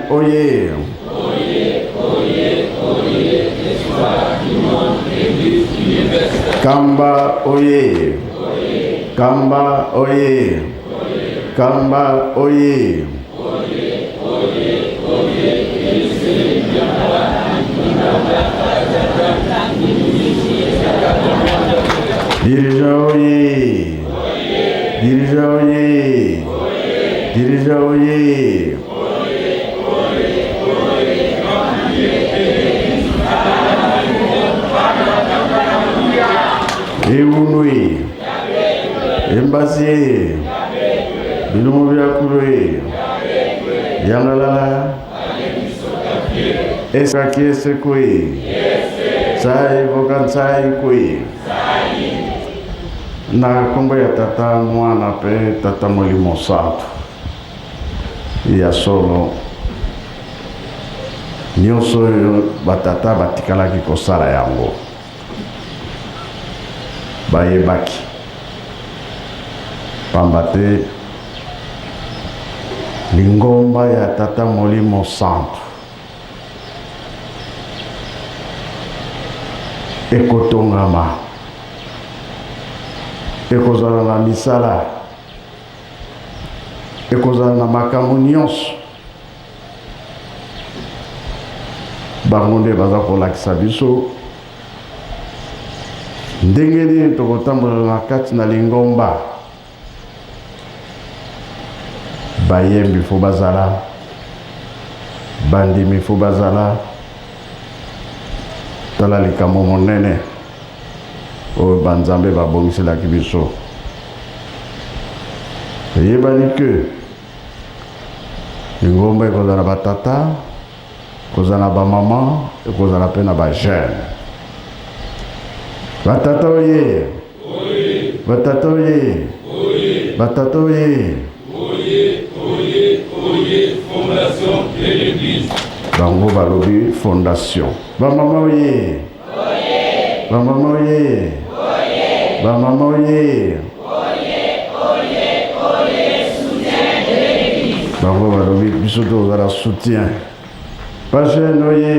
oyez. Kamba oyez. Kamba oyez. Kamba oyez. Dirigeant oyez. Dirigeant oyez. Dirigeant oyez. Eunui. Embassy. Bilumubia Kure. Yangalala. Esaki Sekui. Sai Vogan Sai Kui. Na kombo ya tata mwana pe tata Molimo Santo. Ya solo. Nyonso batata batikalaki kosala yango. Bayebaki. Pambate lingomba ya tata Molimo Santo ekotongama ekozala na misala ekozala na makambo nyonso bango nde baza kolakisa biso ndenge nini tokotambola na kati na lingomba. Bayembi fo bazala, bandimi fo bazala, tala likambo monene oyo banzambe babongiselaki biso. Eyebani ke lingomba ekozala batata, ekozala bamama, ekozala mpe na bajeune. Batata oye, batata oye, batata oye. Fondation de l'église. Bango balobi fondation. Bamama oye. Oye. Bamama oye. Oye. Bamama oye. Oye, oye, oye, soutien de l'église. Bango balobi biso tozala soutien. Bajeune oye.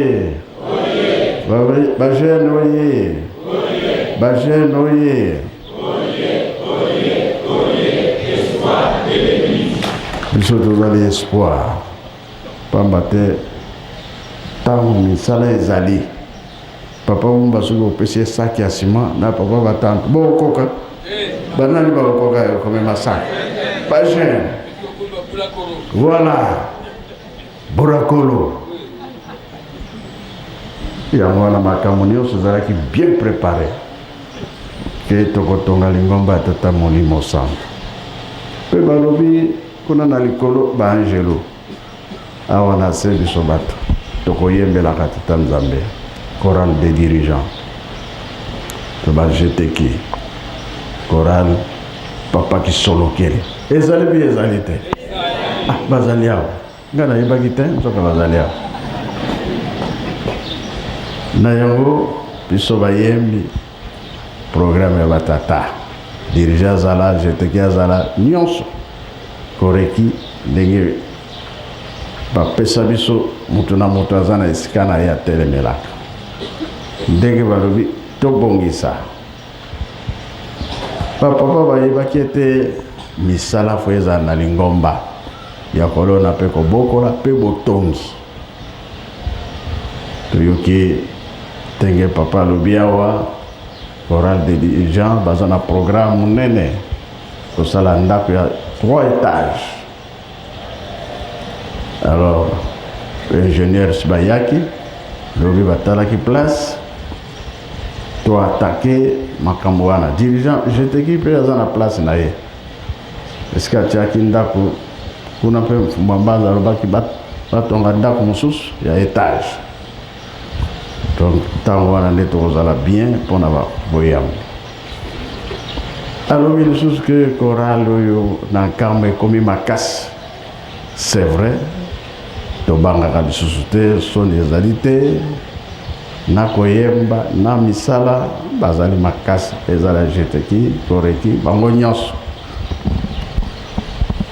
Oye. Bajeune oye. Oye. Bajeune oye. Biso tozali espoir. Pambate tango misala ezali. Papa mumba soki opesi esaki ya sima na papa batante. Bokoka. Banani bakoka yo komema saki. Bajeune. Voilà. Borakolo. Yango wana makambo nyonso ezalaki bien préparé. Ke tokotonga lingomba ya tata Molimo Santo. Pe balobi kuna na likolo ba angelo awa na se biso bato tokoyembelaka tata Nzambe chorale des dirigeants to ba jeteki chorale papa Kisolokele ezali bi ezali te bazali awa nga nayebaki te soka bazali awa na yango biso bayembi programme ya batata dirigeant azala jeteki azala nyonso koreki ndenge bapesa biso mutu na mutu aza na esika na ye atelemelaka ndenge balobi tobongisa bapapa bayebaki ete misala fo ezala na lingomba ya kolona mpe kobokola mpe botongi toyoki ndenge papa alobi awa chorale des dirigeants baza na programme monene kosala ndako ya 3 étages. Alors, l'ingénieur Sibayaki, lobi batalaki place, to attaquer makambo wana. Dirigeant, jeteki pe aza na place na ye. Eska tiaki ndako, kuna pe mfumambaza alobaki batonga ndako mosusu ya étage. Donc, tango wana nde tokozala bien mpona boyambo. Alors, il y a que chorale na kamba ekomi makasi. C'est vrai. To bangaka lisusu te soni ezali te na koyemba na misala bazali makasi ezala jeteki koreki bango nyonso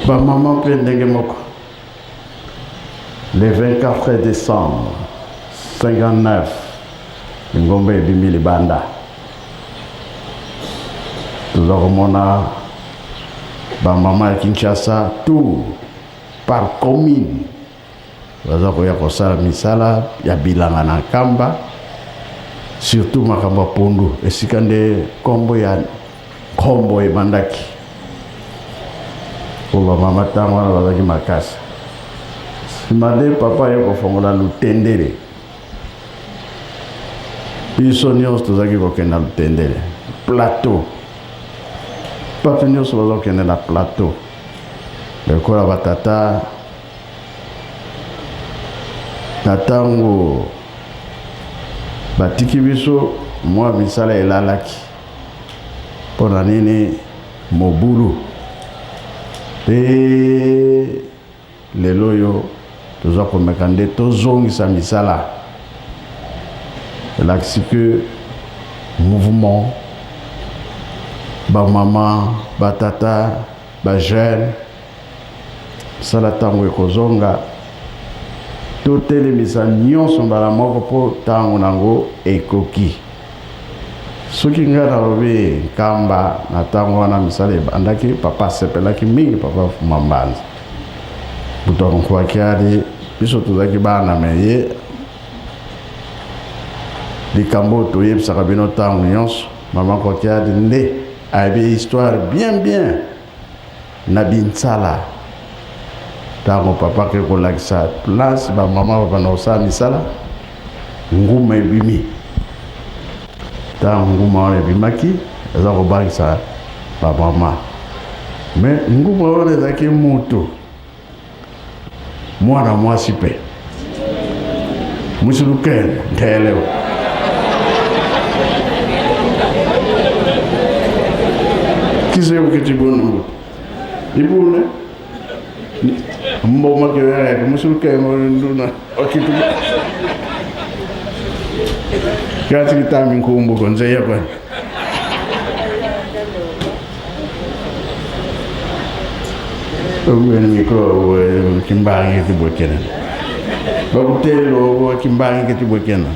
bamama mpe ndenge moko le 24 décembre 59 Ngombe ebimi libanda toza komona bamama ya Kinshasa tout par commune baza koya kosala misala ya bilanga na nkamba surtout makambo ya pondu esika nde nkombo ya nkombo ebandaki po bamama ntango wana bazalaki makasi nsima nde papa ye kofongola lutendele biso nyonso tozalaki kokenda lutendele plateau bato nyonso bazokende na plateau lokola batata na ntango batiki biso mwa misala elalaki mpo na nini mobulu mpe lelo oyo toza komeka nde tozongisa misala elakisi ke mouvement bamama batata bajeune misala ntango ekozonga totelemisa nyonso mbala moko mpo ntango nango ekoki soki ngai nalobi nkamba na ntango wana misala ebandaki papa asepelaki mingi papa afuma mbanza buto akonkwaki ali biso tozalaki bana me ye likambo oyo toyebisaka bino ntango nyonso mama akonkwaki ali nde ayebi histoire bien na binsala ntango papa ke kolakisa place bamama bapana kosala misala nguma ebimi ntango nguma wana ebimaki eza kobakisa bamama me nguma wana ezalaki mutu mwana mwasi mpe musulukene nteelewa kiseko kitibunu ibune mboma ke yake musulukene nduna okitu kasi kitami nkumbu konze yakwa Owen mikro kimbangi kitibwekena bakutelo kimbangi kitibwekena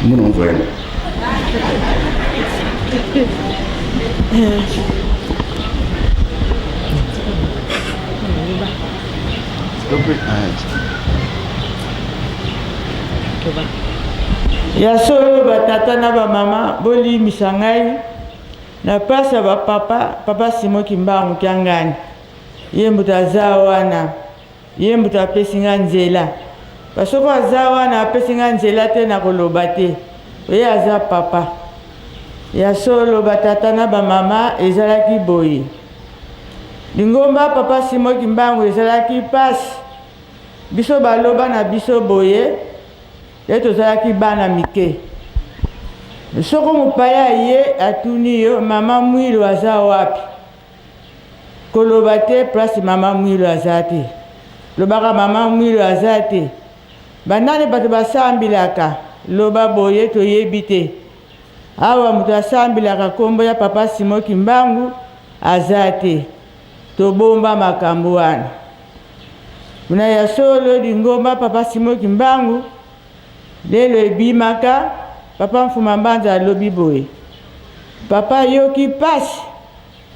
muno ngwena ya solo batata na bamama bolimisa ngai na pasa papa Simon Kimbangu Kiangani ye mbuto aza wana ye mbuto apesi nga nzela basoko aza wana apesi nga nzela te na koloba te ye aza papa ya solo batata na bamama ezalaki boye lingomba papa Simon Kimbangu ezalaki pasi biso baloba na biso boye ye tozalaki bana mike soko mopaya ye atuni yo mama Mwilo aza wapi koloba te place mama Mwilo aza te lobaka mama Mwilo aza te banani bato basambilaka loba boye toyebi te awa moto asambilaka kombo ya papa Simon Kimbangu aza te tobomba makambo wana muna ya solo lingomba papa Simon Kimbangu lelo ebimaka papa Mfuma Mbanza alobi boye papa yoki pasi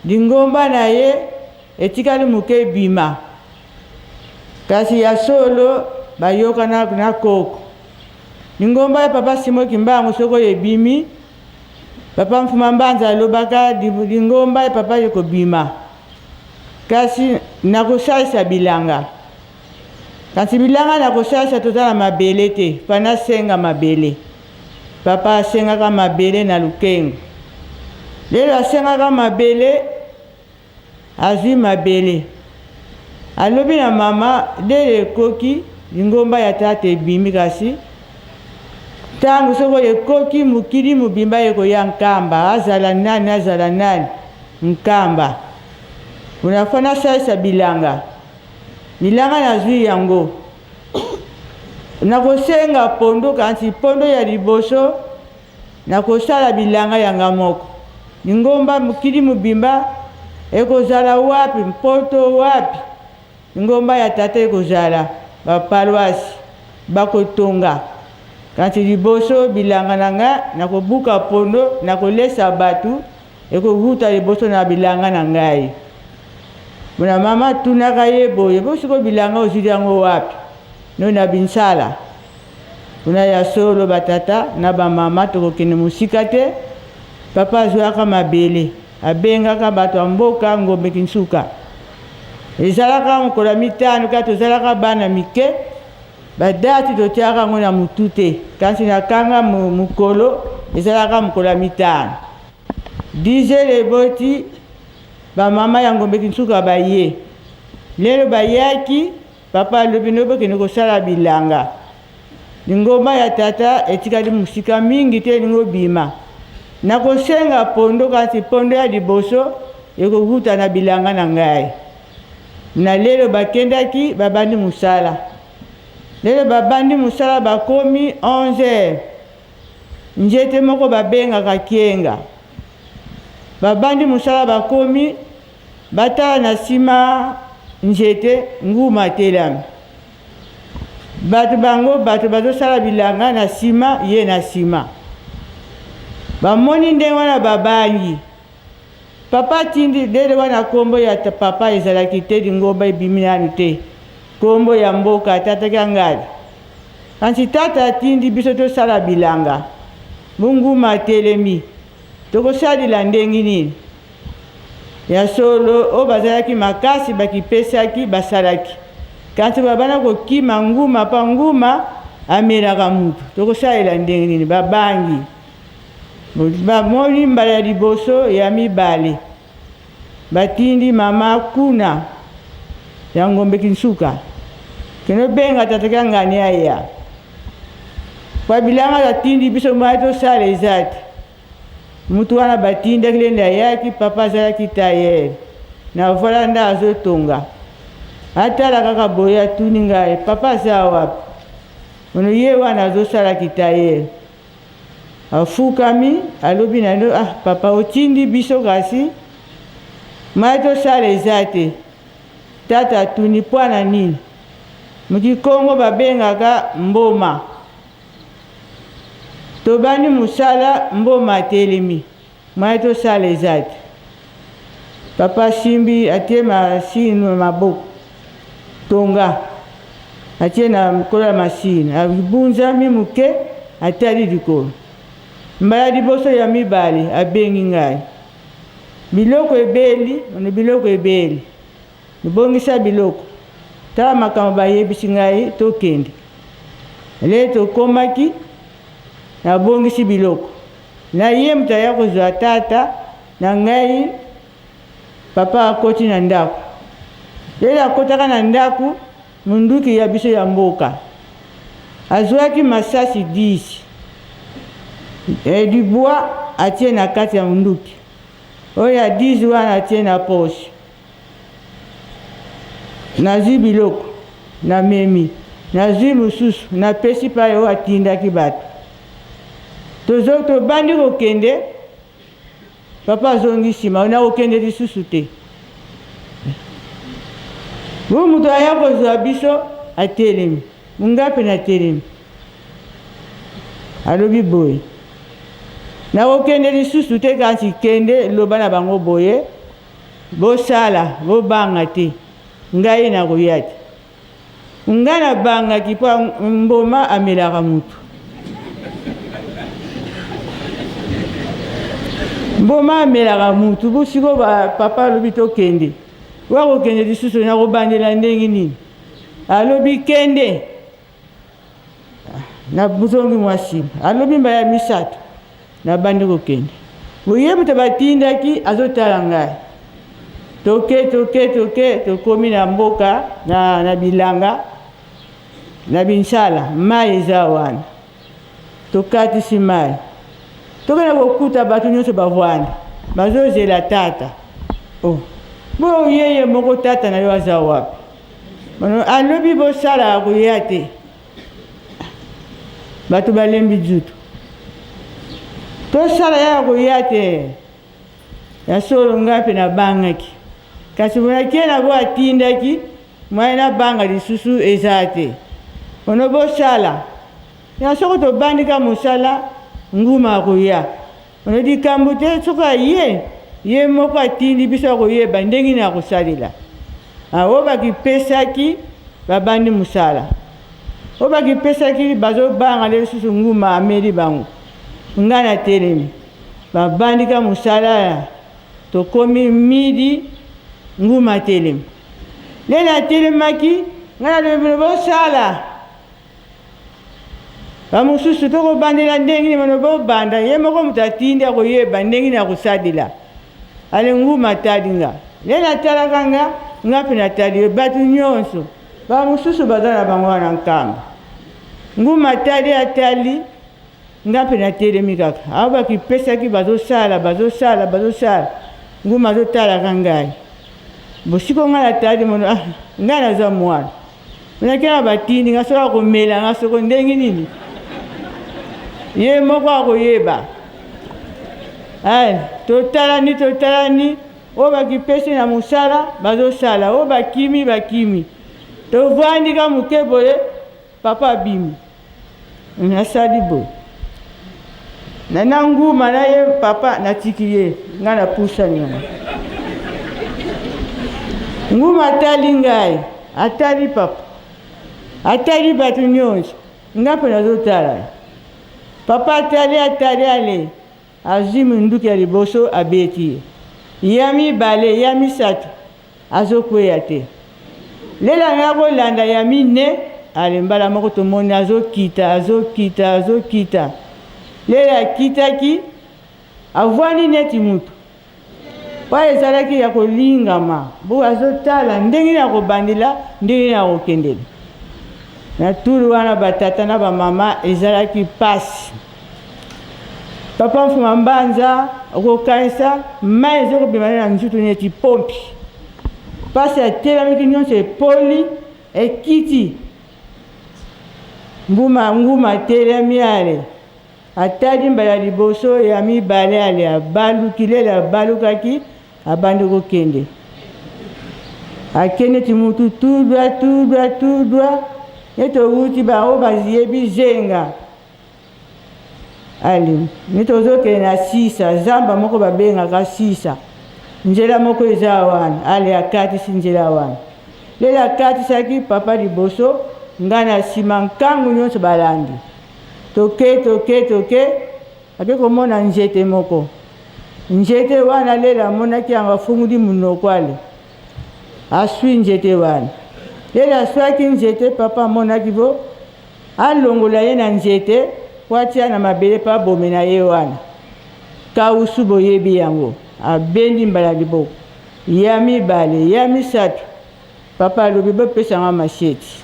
lingomba na ye etikali muke bima kasi ya solo bayoka na koko lingomba ya papa Simon Kimbangu soko ebimi papa Mfuma Mbanza alobaka lingomba ya papa yoko bima kasi nakosalisa bilanga kasi bilanga nakosalisa tozala mabele te pana senga mabele papa asengaka mabele na lukengo lelo asengaka mabele azwi mabele alobi na mama lelo ekoki lingomba ya tata ebimi kasi ntango soko ekoki mokili mobimba ekoya nkamba azala nani nkamba unafana salisa bilanga nazwi yango nakosenga pondo kanti pondo ya liboso nakosala bilanga yanga moko lingomba mokili mobimba ekozala wapi mpoto wapi ngomba ya tata ekozala bapaloasi bakotonga kasi liboso bilanga na nga nakobuka pondo nakolesa batu ekovuta liboso na bilanga na ngai. Muna mama tunaka ye boye bosiko bilanga ozili yango wapi no na binsala kuna ya solo batata na bamama tokokende mosika te. Papa azwaka mabele abengaka bato ya mboka Ngombe Kinsuka ezalaka mokolo ya mitano kaka tozalaka bana mike badati totiaka yango na mutu te kasi nakanga mokolo ezalaka mokolo ya mitano 10 eboti bamama ya Ngombe Kinsuka baye lelo bayaki papa alobi nobokende kosala bilanga lingomba ya tata etikali musika mingi te ningo bima nakosenga pondo kasi pondo ya liboso ekovuta na bilanga na ngai. Na lelo bakendaki babandi musala lelo babandi musala bakomi 11 njete moko babengaka kienga babandi musala bakomi batala na nsima njete nguma telami bato bango bato bazosala bilanga na nsima ye na nsima bamoni ndenge wana babangi papa tindi lelo wana kombo ya papa ezalaki te lingomba ebimi nanu te kombo ya mboka atataki angali kasi tata atindi biso tosala bilanga bunguma atelemi tokosalila ndenge nini ya solo oyo bazalaki makasi bakipesaki basalaki kasi babana kokima nguma pa nguma amelaka mutu tokosalela ndenge nini babangi bamoni mbala ya liboso ya mibale batindi mama kuna ya Ngombe Kinsuka keno benga tataka ngani aya kwa bilanga tatindi biso mwa tosala ezati mutu wana batindaki lende ayaki papa azalaki tayer na vola nda azotonga atala kaka boye atuni ngai papa aza wapi ono ye wana azosalaki tayer afukami alobi na no papa otindi biso kasi mai tosala eza te tata atuni pwana nini mukikongo babengaka mboma tobandi musala mboma atelemi mai tosala eza te papa simbi atie masini na maboko tonga atie na mokolo ya masini abunzami muke atali likolo mbala liboso ya mibale abengi ngai biloko ebeli ono biloko ebeli nibongisa biloko tala makambo bayebisi ngai tokende le tokomaki nabongisi biloko na ye mutu aya kozwa tata na ngai papa akoti na ndako lelo akotaka na ndako munduki ya biso ya mboka azwaki masasi 10 du bois atie na kati ya munduki oyo ya 10 wana atie na poche nazwi biloko na memi nazwi mosusu napesi paye oyo atindaki bato tobandi kokende papa azongi nsima na kokende lisusu te bo mutu aya kozwa biso atelemi mungape na telemi alobi boye na kokende lisusu te kasi kende loba na bango boye bosala bobanga te ngai nakoya te ngai nabangaki mpo mboma amelaka mutu mboma amelaka mutu busiko papa alobi tokende wakokende lisusu nakobandela ndenge nini alobi kende na buzongi mwasima alobi mbala misato nabandi kokende boye mutu batindaki azotala ngai toke tokomi na mboka na bilanga na binsala mai eza wana tokatisi mai tokenda kokuta bato nyonso bavwanda bazozela tata bo yeye moko tata na yo aza wapi alobi bosala akoya te bato balembi jutu tosala ya koya te ya solo ngai mpe nabangaki kasi bonakie na bo atindaki mwana banga lisusu eza te ono bosala ya soko tobandika mosala nguma akoya ono likambo te soko ye moko atindi biso akoyeba ndenge nini akosalela oyo bakipesaki babandi mosala oyo bakipesaki bazobanga lisusu nguma ameli bango nga na telemi babandika mosala tokomi midi nguma telemi lela telemaki nga na lobino bosala bamosusu tokobandela ndenge nini bano bobanda ye moko moto atindi akoyeba ndenge nini akosalela ale nguma tali nga lela talaka nga mpe natali bato nyonso bamosusu baza na bango wana nkamba nguma tali atali nga mpe natelemi kaka awo bakipesaki bazosala nguma azotalaka ngai bosiko nga natali mono ngai naza mwana nakena batindi nga soka komela nga soko ndenge nini ye moko akoyeba totalani oyo bakipesi na mosala bazosala oyo bakimi tovandika moke boye papa abimi nasali boye nana nguma na ye papa natiki ye nga na pusa nyongo nguma atali ngai atali papa atali bato nyonso nga mpe nazotala papa atali ale azwi munduki ya liboso abeti ye ya mibale ya misato azokweya te lela nga kolanda ya mine ale mbala moko tomoni azokita lela akitaki avwani neti mutu pa ezalaki ya kolingama bo azotala ndenge nini akobandela ndenge nini akokendela na tulu wana batata na bamama ezalaki pasi papa mfuma mbanza okokanisa mai ezokobima na nzutu neti pompi pasi atelamiki nyonso epoli ekiti nguma atelemi ale atali mbala liboso ya mibale ale abaluki lela abalukaki abandi kokende akende ti mutu tudwa netowuti bango bayebi zenga ali netozokende na sisa zamba moko babengaka sisa nzela moko eza wana ale akatisi nzela wana lela akatisaki papa liboso nga na nsima nkangu nyonso balandi toke ake komona nzete moko nzete wana lela amonaki yango afunguli munoko ale aswi nzete wana lela aswaki nzete papa amonaki bo alongola ye na nzete po atia na mabele pa bome na ye wana kausu boyebi yango abendi mbala liboko ya mibale ya misato papa alobi bopesanga masieti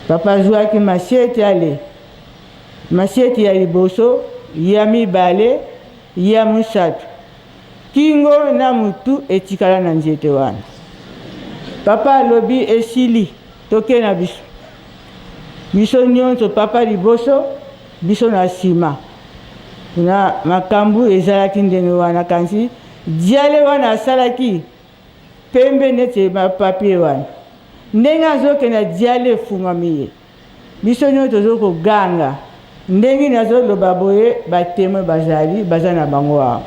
papa azwaki masieti ale masieti ya liboso ya mibale ya misato kingo na mutu etikala na nzete wana papa alobi esili toke na biso nyonso papa liboso biso na nsima na makambo ezalaki ndenge wana kansi diale wana asalaki pembe neti mapapie wana ndenge azokenda diale efungami ye biso nyonso tozokoganga ndenge nazoloba boye batemwe baza na bango awa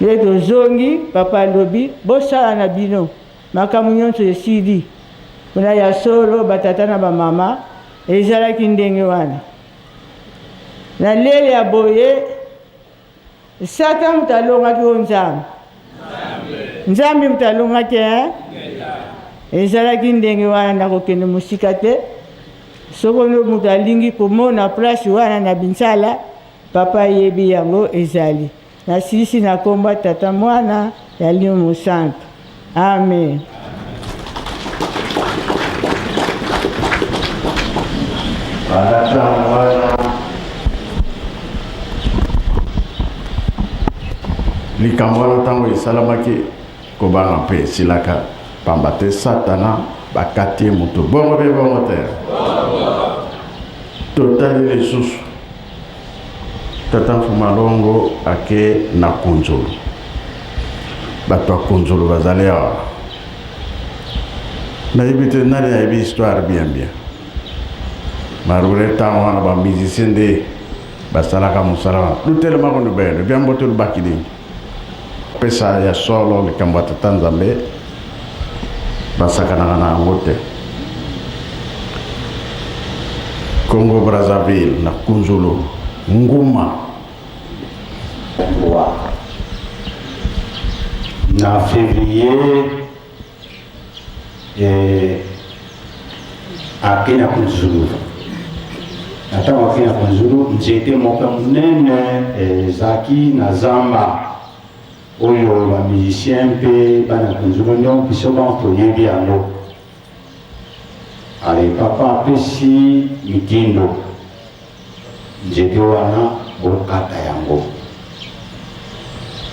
ye tozongi papa alobi bosala na bino makambo nyonso esili kuna ya solo batata na bamama ezalaki ndenge wana na lele ya boye sata mutu alongaki o nzambe mutu alongaki ezalaki ndenge wana na kokende mosika te soko mutu alingi komona place wana na binsala papa yebi yango ezali nasilisi na komba tata mwana ya lio mosantu amen. likambo wana ntango esalamaki kobanga mpe esilaka pamba te satana bakati ye moto bongo mpe bongo te totali lisusu tata mfuma longo ake na kunzulu bato ya kunzulu bazali awa nayebi te nani nayebi histoire bien marure temps wana ba musicien de basalaka mosala wana lutelema kono bene bia mbotelu bakili pesa ya solo likambo ya tata nzambe basakanaka na yango te. Congo Brazzaville na Kunzulu nguma na février akina Kunzulu ntango akina Kunzulu nzete moko munene ezaki na zamba oyo bamusicien mpe bana Kunzulu ndio biso toyebi yango. Ale papa apesi mitindo nzete wana bokata yango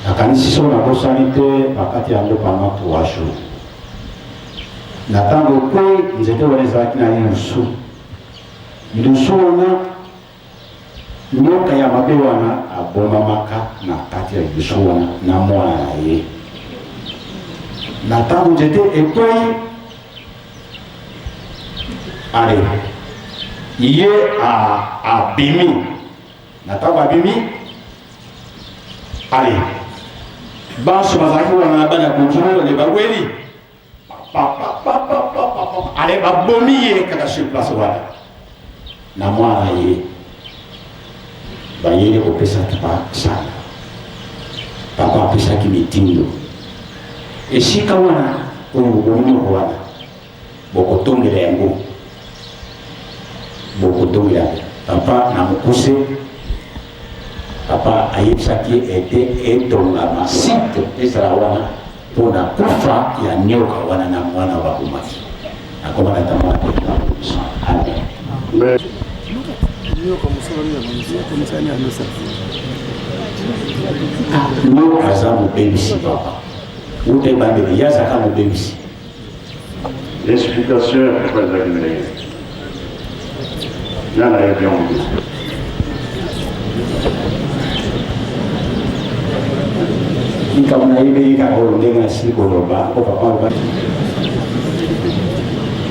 nakanisi so nabosani te bakati yango pendant 3 jours na ntango mpe nzete wana ezalaki na lilusu wana nyoka ya mabe wana abomamaka na kati ya lilusu wana na mwana na ye. Na ntango nzete ekwei ale ye abimi na ntango abimi ale banso bazalaki wana na bana Kunzulu le baweli ale babomi ye kaka sur place wana na mwana ye bayeli kopesa papa sana. Papa apesaki mitindo esika wana oyo bokomoko wana bokotongela yango bokotongela papa na mokuse. Papa ayebisaki ete etongama site ezala wana mpona kufa ya nyoka wana na mwana bakomaki akomaka tamona amen. Nyoka aza mobebisi papa ute bandeli yazaka mobebisi. Explication ezalaki ndenge yana yebi yango Kamuna ibe kaka oyo ndenge nasili koloba o papa oloba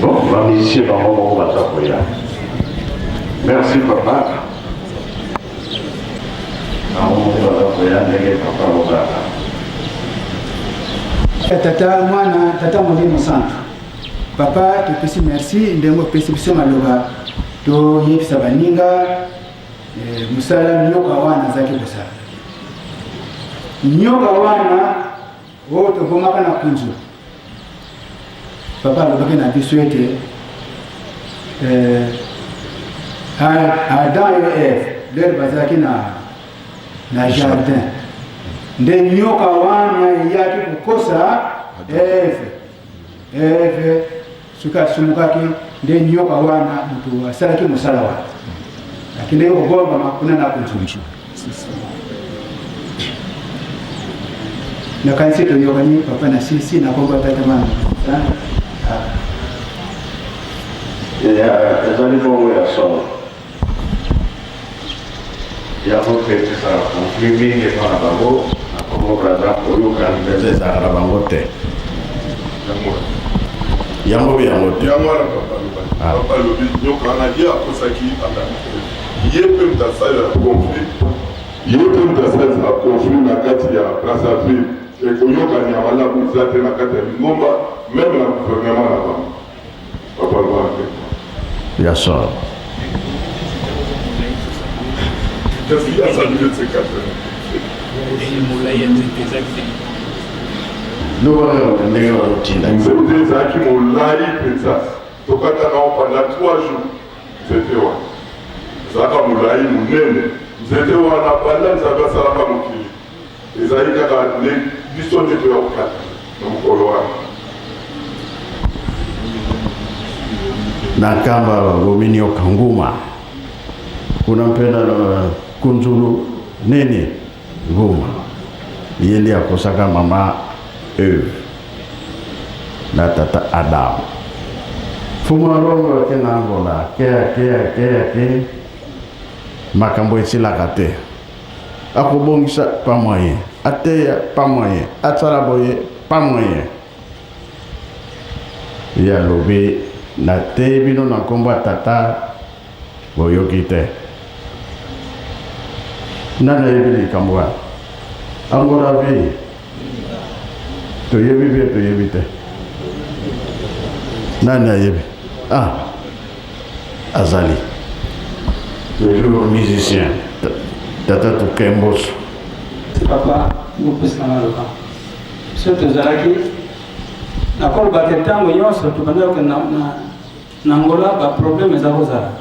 bon bamusicien bango moko baza koya. Merci papa bango moko baza koya ndenge papa lobaka. Tata mwana tata Molimo Centre papa topesi merci ndenge opesi biso maloba toyebisa baninga mosala nyoka wana azalaki kosala. Nyoka wana oyo tobomaka na Kunzulu papa alobaki na biso ete Adam et Eve lere bazalaki na jardin nde nyoka wana eyaki kokosa Eve soki asumukaki nde nyoka wana moto asalaki mosala wana akendeki kobombama kuna na Kunzulu. Nakanisi toyokani papa na sisi na komba tata mama ezali bongo ya solo yango mpe ezala conflit mingi mpona bango na Congo Brazza oyokani mpenza ezalaka na bango te yango te yango wana papa alobi nyoka wana ye akosaki ye mpe moto asalela conflit na kati ya Brazzaville ekoyokani ya malamu eza te na kati ya Lingomba meme na gouvernement na bango papa lobana te ya solo qu'est-ce qu'il y a ça de ces quatre ndenge bazotinda nzete ezalaki molai mpenza tokata nao pendant 3 jours nzete wana ezalaka molai monene nzete wana banda nzambe asalaka mokili ezali kaka biso nde toya kokata na mokolo wana na kamba babomi nyoka nguma kuna mpena Kunzulu nini nguma ye nde akosaka mama Eve na tata Adam. Fumarongo ke na Angola ke makambo esilaka te akobongisa pa moyen ateya pa moyen atsala boye pa moyen ya lobi na te bino na kombo tata boyoki te nana yebi kamwa angora vi to yebi te nana yebi azali le musicien tata to kembos papa nous pesna maloka surtout zalaki na ko ba tango nyonso to banda ko na Angola ba problème za kozala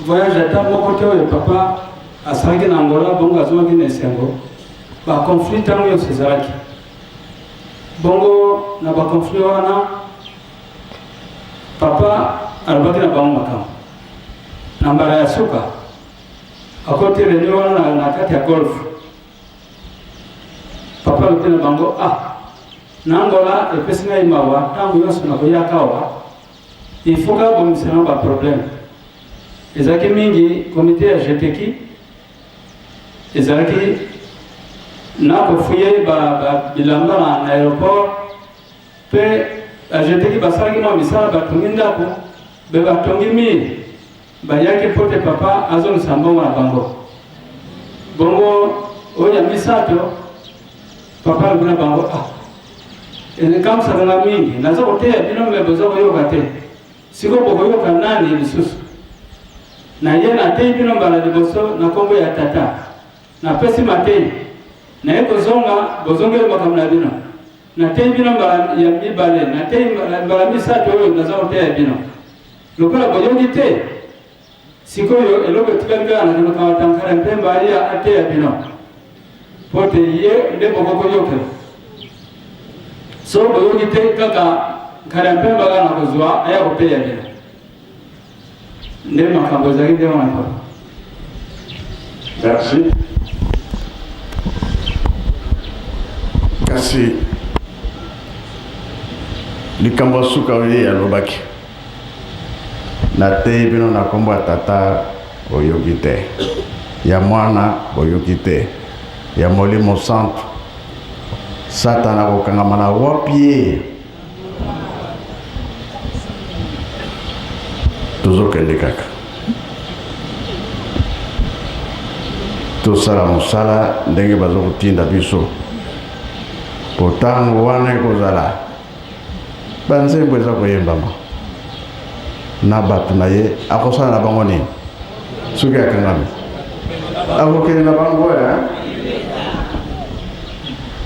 voyage ta moko te oyo papa asangi na Angola bongo azomaki na esengo ba conflit tango nyonso zalaki bongo na ba conflit wana papa alobaki na bango makambo na mbala ya suka akote renyo wana na kati ya golf papa alobaki na bango na Angola epesi ngai mawa tango nyonso na koyaka awa il faut que bomisana ba problème ezalaki mingi komite ya GTK ezalaki na kofuye ba bilamba na aéroport pe GTK basalaki mwa misala batongi ndako be batongi mire bayaki pote papa azongisa mbongo na bango bongo oyo ya misato papa alobaki na bango ekamwisaka mingi naza koteya bino me boza koyoka te siko bokoyoka nani lisusu na ye nateyi bino mbala liboso na kombo ya tata napesi mateyi naye kozonga bozongeli makambo na bino nateyi bino mbala ya mibale nateyi mbala misato oyo naza koteya bino lokola boyoki te sikoyo eloko etikali kaka na kino kawatankara mpemba aya ateya bino pote ye nde bokokoyokela so boyoki te kaka nkara mpemba kaka na kozwa aya koteya bino nde makambo ezalaki nde wana papa. Merci. Kasi likambo suka oyo alobaki na te bino na kombo tata boyoki te ya mwana boyoki te ya molimo santo satana kokangama na wapi tozokende kaka tosala mosala ndenge bazokotinda biso po ntango wana ekozala banzembo eza koyembama na bato na ye akosala na bango nini soki akangami akokende na bango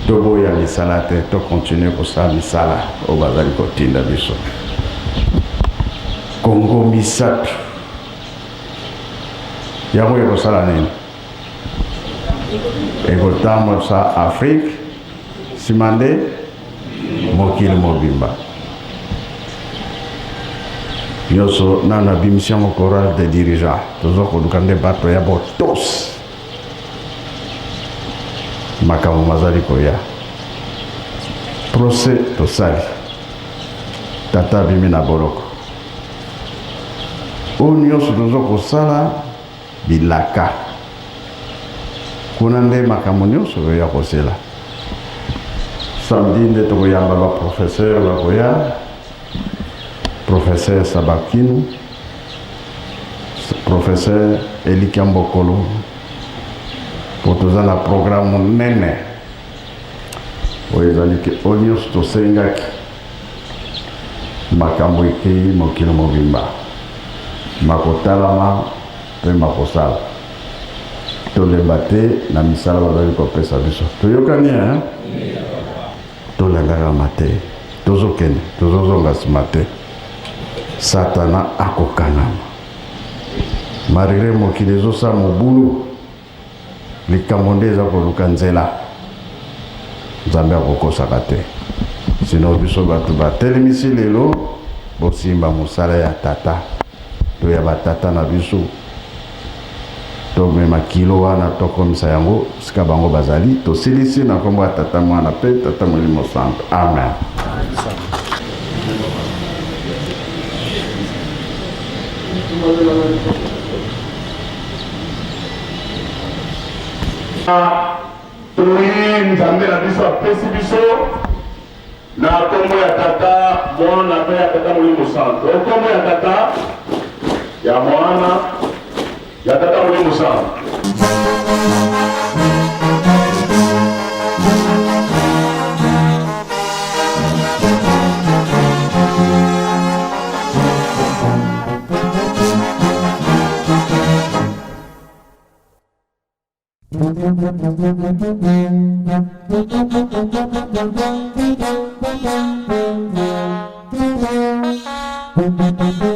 toboya misala te tokontinue kosala misala oyo bazali kotinda biso kongo misato yango ekosala nini ekotambosa afrique nsima nde mokili mobimba nyonso nana bimisi yango chorale de dirigeant tozokoluka nde bato ya botosi makambo mazali koya procès tosali tata abimi na boloko oyo nyonso tozokosala bilaka kuna nde makambo nyonso oyo ya kosela samedi nde tokoyamba baprofesseur bakoya professeur Sabakinu professeur Elika Mbokolo po toza na programme nene oyo ezalaki oyo nyonso tosengaki makambo ekei mokili mobimba makotalama mpe makosala tolemba te na misala bazali kopesa biso toyokani tolengakama te tozokende tozozonga nsima te satana akokangama malgré mokili ezosala mobulu likambo nde eza koluka nzela nzambe akokosaka te sino biso bato batelemisi lelo bosimba mosala ya tata to ya batata na biso tomema kilo wana tokomisa yango sika bango bazali tosilisi na kombo ya tata mwana mpe tata molimo santo amen. Toyi nzambe na biso apesi biso na kombo ya tata mwana pe ya tata Molimo Santo. Kombo ya tata ya mwana ya tata Molimo Santo.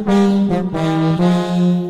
Thank you.